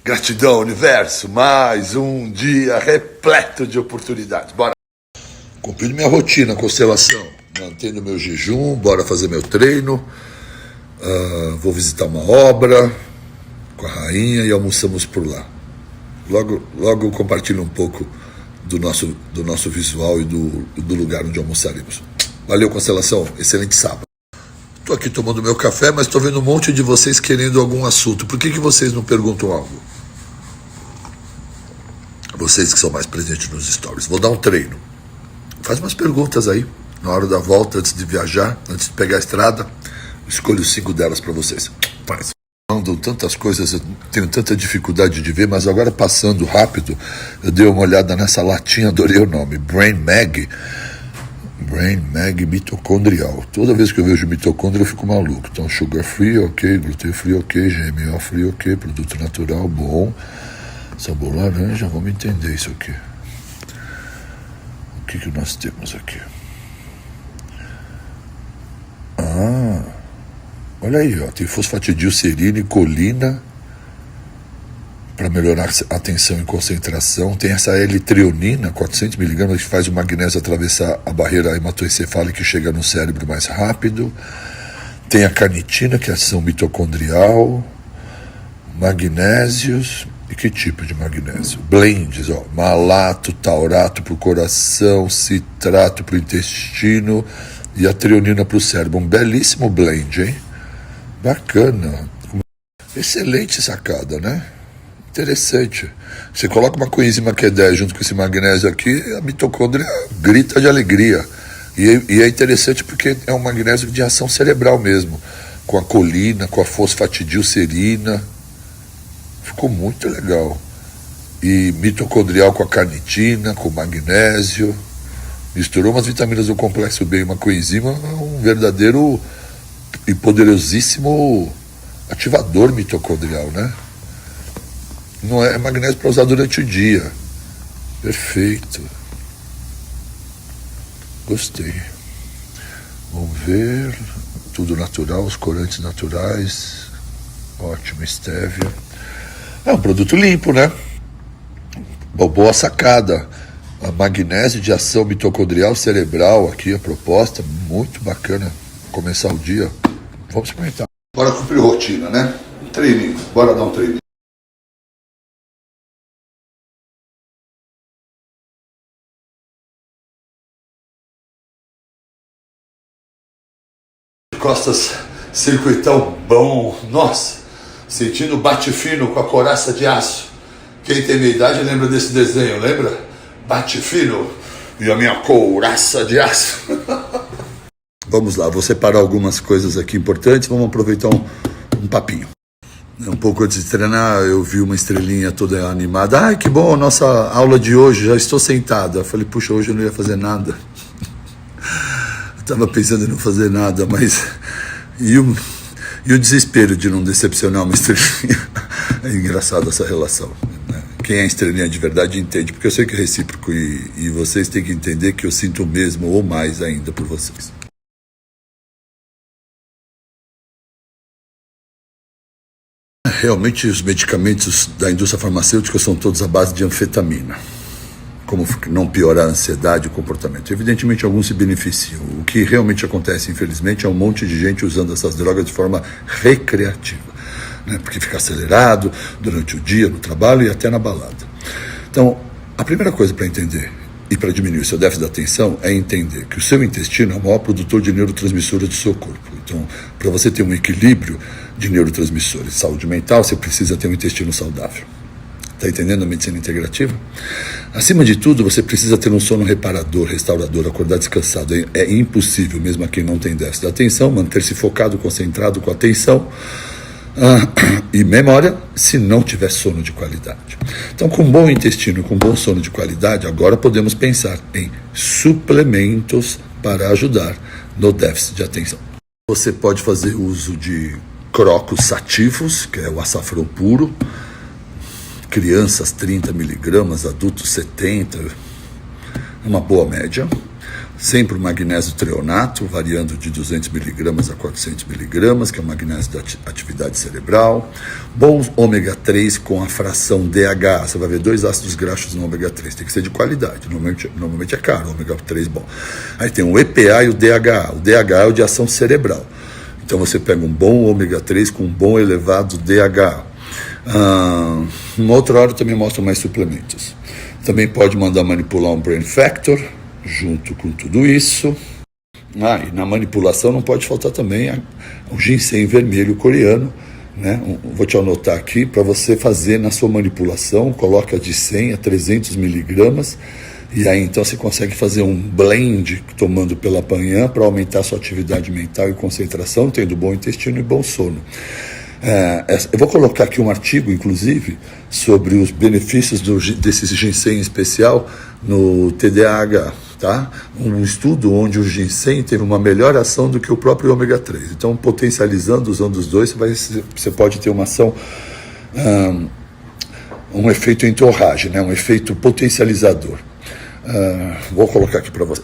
Gratidão, universo, mais um dia repleto de oportunidades. Bora. Cumprindo minha rotina, constelação, mantendo meu jejum, bora fazer meu treino. Vou visitar uma obra com a rainha e almoçamos por lá. Logo eu compartilho um pouco do nosso visual e do lugar onde almoçaremos. Valeu, constelação, excelente sábado. Estou aqui tomando meu café, mas estou vendo um monte de vocês querendo algum assunto. Por que vocês não perguntam algo? Vocês que são mais presentes nos stories. Vou dar um treino. Faz umas perguntas aí. Na hora da volta, antes de viajar, antes de pegar a estrada, escolho 5 delas para vocês. Faz. Mandam tantas coisas, eu tenho tanta dificuldade de ver, mas agora passando rápido, eu dei uma olhada nessa latinha, adorei o nome. Brain Mag mitocondrial. Toda vez que eu vejo mitocôndria eu fico maluco. Então, sugar free, ok, gluten free, ok, GMO free, ok, produto natural, bom. Sabor laranja, vamos entender isso aqui. O que nós temos aqui? Olha aí, ó, tem fosfatidilcerina e colina para melhorar a atenção e concentração. Tem essa L-treonina, 400 mg, que faz o magnésio atravessar a barreira hematoencefálica e chega no cérebro mais rápido. Tem a carnitina, que é ação mitocondrial. Magnésios. E que tipo de magnésio? Blends, ó, malato, taurato para o coração, citrato para o intestino e a treonina para o cérebro. Um belíssimo blend, hein? Bacana. Excelente sacada, né? Interessante. Você coloca uma coenzima Q10 junto com esse magnésio aqui, a mitocôndria grita de alegria. E é interessante porque é um magnésio de ação cerebral mesmo, com a colina, com a fosfatidilcerina. Ficou muito legal. E mitocondrial com a carnitina, com o magnésio. Misturou umas vitaminas do complexo B e uma coenzima, um verdadeiro e poderosíssimo ativador mitocondrial, né? Não é magnésio para usar durante o dia. Perfeito. Gostei. Vamos ver. Tudo natural, os corantes naturais. Ótimo, estévia. É um produto limpo, né? Boa sacada. A magnésio de ação mitocondrial cerebral aqui, a proposta. Muito bacana. Começar o dia. Vamos experimentar. Bora cumprir rotina, né? Um treininho. Bora dar um treininho. Costas, circuitão bom. Nossa, sentindo bate fino com a coraça de aço. Quem tem minha idade lembra desse desenho, lembra? Bate fino e a minha couraça de aço. Vamos lá, vou separar algumas coisas aqui importantes. Vamos aproveitar um papinho. Um pouco antes de treinar, eu vi uma estrelinha toda animada. Ai, que bom, nossa aula de hoje, já estou sentada. Eu falei, puxa, hoje eu não ia fazer nada. Estava pensando em não fazer nada, mas... E o desespero de não decepcionar uma estrelinha. É engraçado essa relação, né? Quem é estrelinha de verdade entende, porque eu sei que é recíproco e vocês têm que entender que eu sinto o mesmo ou mais ainda por vocês. Realmente os medicamentos da indústria farmacêutica são todos à base de anfetamina. Como não piorar a ansiedade e o comportamento. Evidentemente, alguns se beneficiam. O que realmente acontece, infelizmente, é um monte de gente usando essas drogas de forma recreativa, né? Porque fica acelerado durante o dia, no trabalho e até na balada. Então, a primeira coisa para entender e para diminuir o seu déficit de atenção é entender que o seu intestino é o maior produtor de neurotransmissores do seu corpo. Então, para você ter um equilíbrio de neurotransmissores, saúde mental, você precisa ter um intestino saudável. Está entendendo a medicina integrativa? Acima de tudo, você precisa ter um sono reparador, restaurador, acordar descansado. É impossível, mesmo a quem não tem déficit de atenção, manter-se focado, concentrado com atenção e memória, se não tiver sono de qualidade. Então, com bom intestino, com bom sono de qualidade, agora podemos pensar em suplementos para ajudar no déficit de atenção. Você pode fazer uso de crocos sativos, que é o açafrão puro, crianças 30 miligramas, adultos 70, uma boa média. Sempre o magnésio treonato, variando de 200 miligramas a 400 miligramas, que é o magnésio da atividade cerebral. Bom ômega 3 com a fração DHA. Você vai ver 2 ácidos graxos no ômega 3. Tem que ser de qualidade. Normalmente é caro, ômega 3 bom. Aí tem o EPA e o DHA. O DHA é o de ação cerebral. Então você pega um bom ômega 3 com um bom elevado DHA. Uma outra hora também mostra mais suplementos. Também pode mandar manipular um Brain Factor junto com tudo isso. E na manipulação não pode faltar também o ginseng vermelho coreano, né? Vou te anotar aqui para você fazer na sua manipulação. Coloca de 100 a 300 miligramas e aí então você consegue fazer um blend tomando pela manhã para aumentar a sua atividade mental e concentração, tendo bom intestino e bom sono. Eu vou colocar aqui um artigo, inclusive, sobre os benefícios desse ginseng especial no TDAH, tá? Um estudo onde o ginseng teve uma melhor ação do que o próprio ômega 3. Então, potencializando, usando os dois, você pode ter uma ação, um efeito entorragem, né? Um efeito potencializador. Vou colocar aqui para você.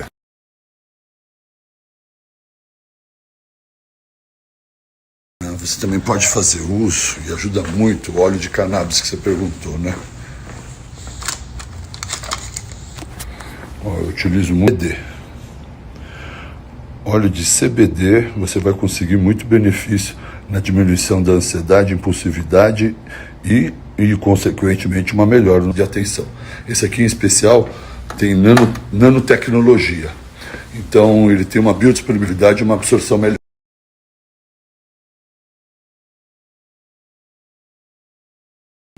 Você também pode fazer uso, e ajuda muito, o óleo de cannabis que você perguntou, né? Eu utilizo muito CBD. Óleo de CBD, você vai conseguir muito benefício na diminuição da ansiedade, impulsividade e consequentemente, uma melhora de atenção. Esse aqui, em especial, tem nanotecnologia. Então, ele tem uma biodisponibilidade e uma absorção melhor.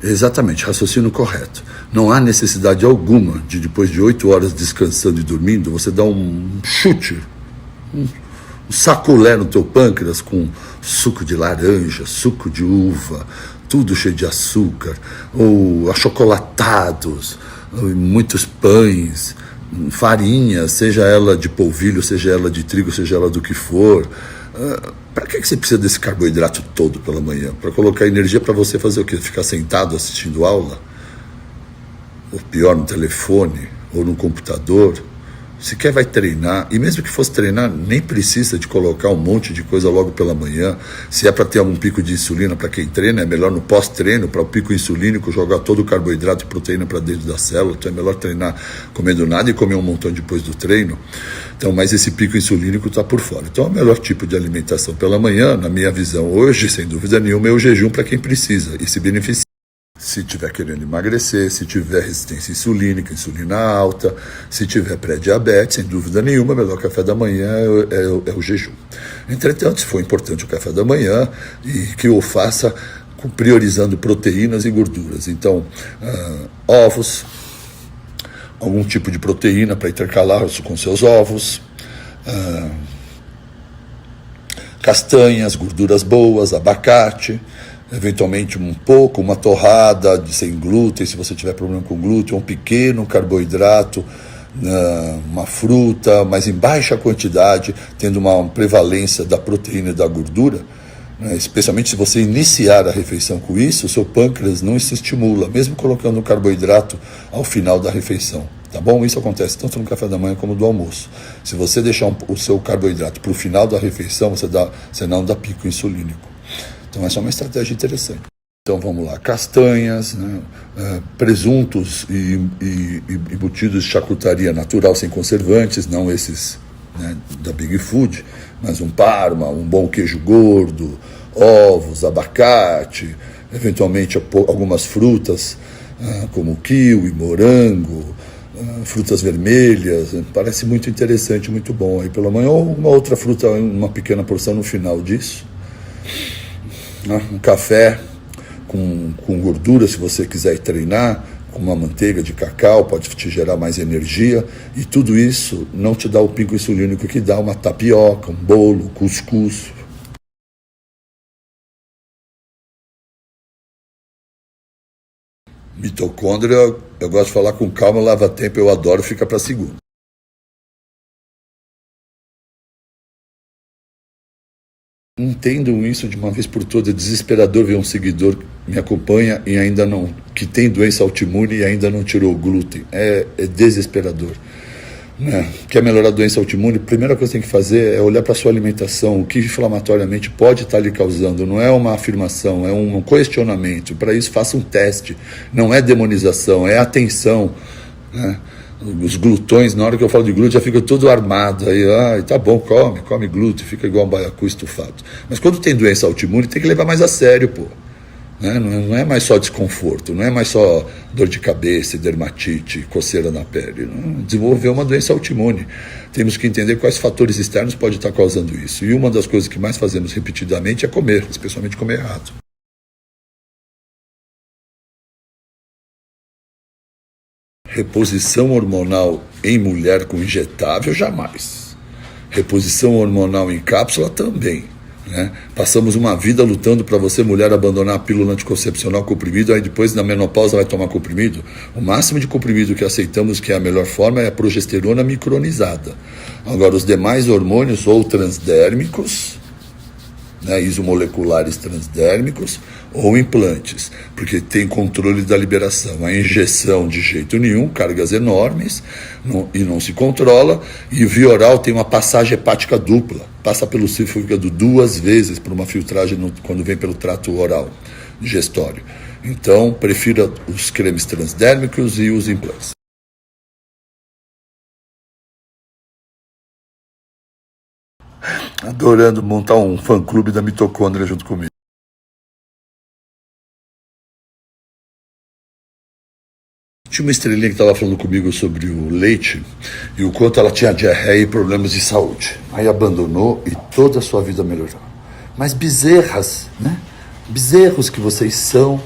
Exatamente, raciocínio correto. Não há necessidade alguma de, depois de 8 horas descansando e dormindo, você dar um chute, um sacolé no teu pâncreas com suco de laranja, suco de uva, tudo cheio de açúcar, ou achocolatados, muitos pães, farinha, seja ela de polvilho, seja ela de trigo, seja ela do que for. Para que você precisa desse carboidrato todo pela manhã? Para colocar energia para você fazer o quê? Ficar sentado assistindo aula? Ou pior, no telefone? Ou no computador? Se quer, vai treinar. E mesmo que fosse treinar, nem precisa de colocar um monte de coisa logo pela manhã. Se é para ter algum pico de insulina para quem treina, é melhor no pós-treino, para o pico insulínico, jogar todo o carboidrato e proteína para dentro da célula. Então é melhor treinar comendo nada e comer um montão depois do treino. Então, mas esse pico insulínico está por fora. Então, o melhor tipo de alimentação pela manhã, na minha visão hoje, sem dúvida nenhuma, é o jejum para quem precisa e se beneficia. Se tiver querendo emagrecer, se tiver resistência insulínica, insulina alta, se tiver pré-diabetes, sem dúvida nenhuma, o melhor café da manhã é o jejum. Entretanto, se for importante o café da manhã, e que o faça priorizando proteínas e gorduras. Então, ovos, algum tipo de proteína para intercalar com seus ovos, castanhas, gorduras boas, abacate, eventualmente uma torrada sem glúten, se você tiver problema com glúten, um pequeno carboidrato, uma fruta, mas em baixa quantidade, tendo uma prevalência da proteína e da gordura, né? Especialmente se você iniciar a refeição com isso, o seu pâncreas não se estimula, mesmo colocando um carboidrato ao final da refeição. Tá bom? Isso acontece tanto no café da manhã como no almoço. Se você deixar o seu carboidrato para o final da refeição, você não dá pico insulínico. Então essa é uma estratégia interessante. Então vamos lá, castanhas, né? Presuntos e embutidos de charcutaria natural sem conservantes, não esses, né, da Big Food, mas um parma, um bom queijo gordo, ovos, abacate, eventualmente algumas frutas, como kiwi, morango, frutas vermelhas, parece muito interessante, muito bom aí pela manhã, ou uma outra fruta, uma pequena porção no final disso. Um café com gordura, se você quiser treinar, com uma manteiga de cacau, pode te gerar mais energia, e tudo isso não te dá o pico insulínico que dá uma tapioca, um bolo, cuscuz. Mitocôndria, eu gosto de falar com calma, lava tempo, eu adoro, fica para segundo. Entendam isso de uma vez por todas. É desesperador ver um seguidor que me acompanha e ainda não, que tem doença autoimune e ainda não tirou o glúten. É desesperador. Quer melhorar a doença autoimune, a primeira coisa que tem que fazer é olhar para a sua alimentação, o que inflamatoriamente pode estar lhe causando. Não é uma afirmação, é um questionamento. Para isso, faça um teste. Não é demonização, é atenção. Né? Os glutões, na hora que eu falo de glúten, já fica tudo armado. Aí, tá bom, come glúten, fica igual um baiacu estufado. Mas quando tem doença autoimune, tem que levar mais a sério, pô. Não é mais só desconforto, não é mais só dor de cabeça, dermatite, coceira na pele. Desenvolveu uma doença autoimune. Temos que entender quais fatores externos podem estar causando isso. E uma das coisas que mais fazemos repetidamente é comer, especialmente comer errado. Reposição hormonal em mulher com injetável, jamais. Reposição hormonal em cápsula, também. Né? Passamos uma vida lutando para você, mulher, abandonar a pílula anticoncepcional comprimido, aí depois na menopausa vai tomar comprimido. O máximo de comprimido que aceitamos que é a melhor forma é a progesterona micronizada. Agora, os demais hormônios ou transdérmicos, né, isomoleculares transdérmicos, ou implantes, porque tem controle da liberação. A injeção, de jeito nenhum, cargas enormes, e não se controla, e via oral tem uma passagem hepática dupla, passa pelo fígado 2 vezes por uma filtragem quando vem pelo trato oral digestório. Então, prefira os cremes transdérmicos e os implantes. Adorando montar um fã-clube da mitocôndria junto comigo. Tinha uma estrelinha que estava falando comigo sobre o leite e o quanto ela tinha diarreia e problemas de saúde. Aí abandonou e toda a sua vida melhorou. Mas bezerras, né? Bezerros que vocês são,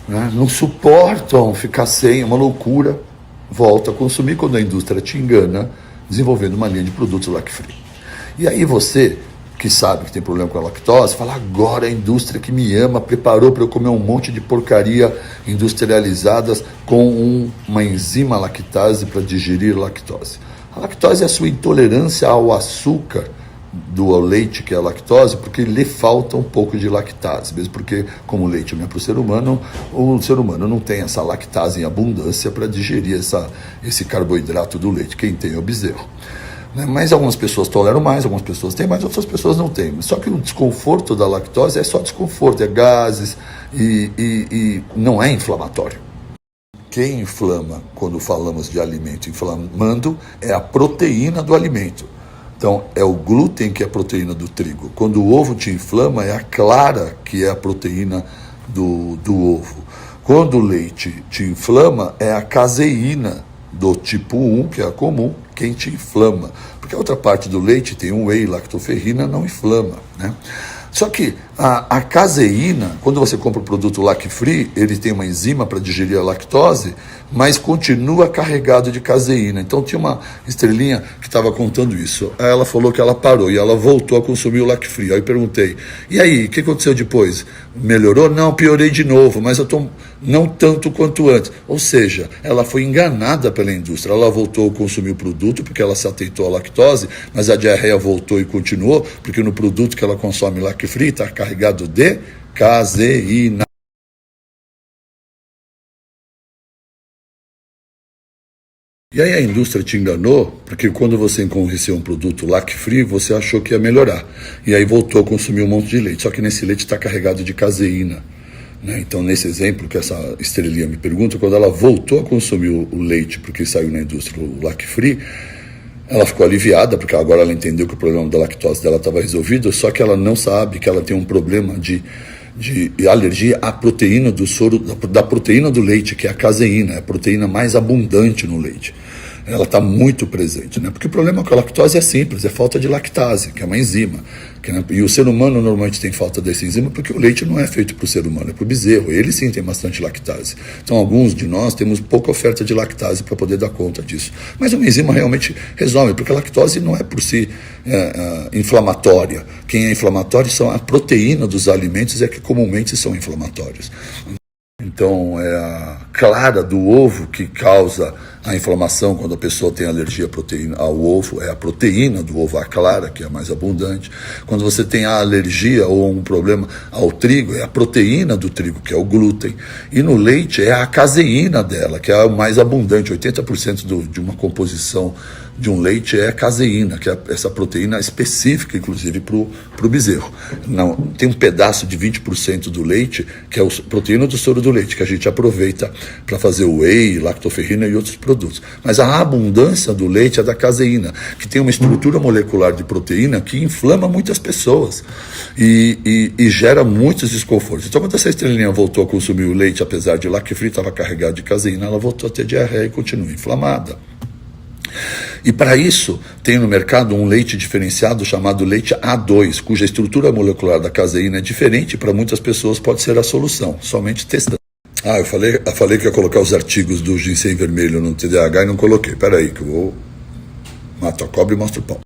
né? Não suportam ficar sem, é uma loucura. Volta a consumir quando a indústria te engana, desenvolvendo uma linha de produtos lactose-free. E aí você, que sabe que tem problema com a lactose, fala, agora a indústria que me ama preparou para eu comer um monte de porcaria industrializadas com uma enzima lactase para digerir lactose. A lactose é a sua intolerância ao açúcar do leite, que é a lactose, porque lhe falta um pouco de lactase, mesmo porque, como o leite não é para o ser humano não tem essa lactase em abundância para digerir esse carboidrato do leite. Quem tem é o bezerro. Mas algumas pessoas toleram mais, algumas pessoas têm mais, outras pessoas não têm. Só que o desconforto da lactose é só desconforto, é gases e não é inflamatório. Quem inflama, quando falamos de alimento inflamando, é a proteína do alimento. Então, é o glúten que é a proteína do trigo. Quando o ovo te inflama, é a clara que é a proteína do ovo. Quando o leite te inflama, é a caseína do tipo 1, que é a comum, quem te inflama. Porque a outra parte do leite tem um whey, lactoferrina, não inflama, né? Só que a caseína, quando você compra o produto lactose-free, ele tem uma enzima para digerir a lactose, mas continua carregado de caseína. Então tinha uma estrelinha que estava contando isso. Aí ela falou que ela parou e ela voltou a consumir o lactose-free. Aí eu perguntei, e aí, o que aconteceu depois? Melhorou? Não, piorei de novo, mas eu estou não tanto quanto antes. Ou seja, ela foi enganada pela indústria. Ela voltou a consumir o produto porque ela se atentou à lactose, mas a diarreia voltou e continuou, porque no produto que ela consome lactose-free está carregado de caseína. E aí a indústria te enganou, porque quando você conheceu um produto lactose-free, você achou que ia melhorar. E aí voltou a consumir um monte de leite. Só que nesse leite está carregado de caseína. Né? Então, nesse exemplo que essa estrelinha me pergunta, quando ela voltou a consumir o leite, porque saiu na indústria o lactose-free, ela ficou aliviada, porque agora ela entendeu que o problema da lactose dela estava resolvido, só que ela não sabe que ela tem um problema de alergia à proteína do soro, da proteína do leite, que é a caseína, a proteína mais abundante no leite. Ela está muito presente, né? Porque o problema com a lactose é simples, é falta de lactase, que é uma enzima. E o ser humano normalmente tem falta dessa enzima porque o leite não é feito para o ser humano, é para o bezerro. Ele sim tem bastante lactase. Então alguns de nós temos pouca oferta de lactase para poder dar conta disso. Mas uma enzima realmente resolve, porque a lactose não é por si inflamatória. Quem é inflamatório são a proteína dos alimentos, é que comumente são inflamatórios. Então é a clara do ovo que causa a inflamação quando a pessoa tem alergia à proteína, ao ovo, é a proteína do ovo, a clara, que é a mais abundante. Quando você tem a alergia ou um problema ao trigo, é a proteína do trigo, que é o glúten. E no leite é a caseína dela, que é a mais abundante. 80% de uma composição de um leite é a caseína, que é essa proteína específica, inclusive, para o bezerro. Não, tem um pedaço de 20% do leite, que é a proteína do soro do leite, que a gente aproveita para fazer whey, lactoferrina e outros produtos. Mas a abundância do leite é da caseína, que tem uma estrutura molecular de proteína que inflama muitas pessoas e gera muitos desconfortos. Então, quando essa estrelinha voltou a consumir o leite, apesar de lá que frio estava carregado de caseína, ela voltou a ter diarreia e continua inflamada. E para isso, tem no mercado um leite diferenciado chamado leite A2, cuja estrutura molecular da caseína é diferente, para muitas pessoas pode ser a solução, somente testando. Eu falei que ia colocar os artigos do ginseng vermelho no TDAH e não coloquei. Espera aí que eu vou matar a cobra e mostro o pau.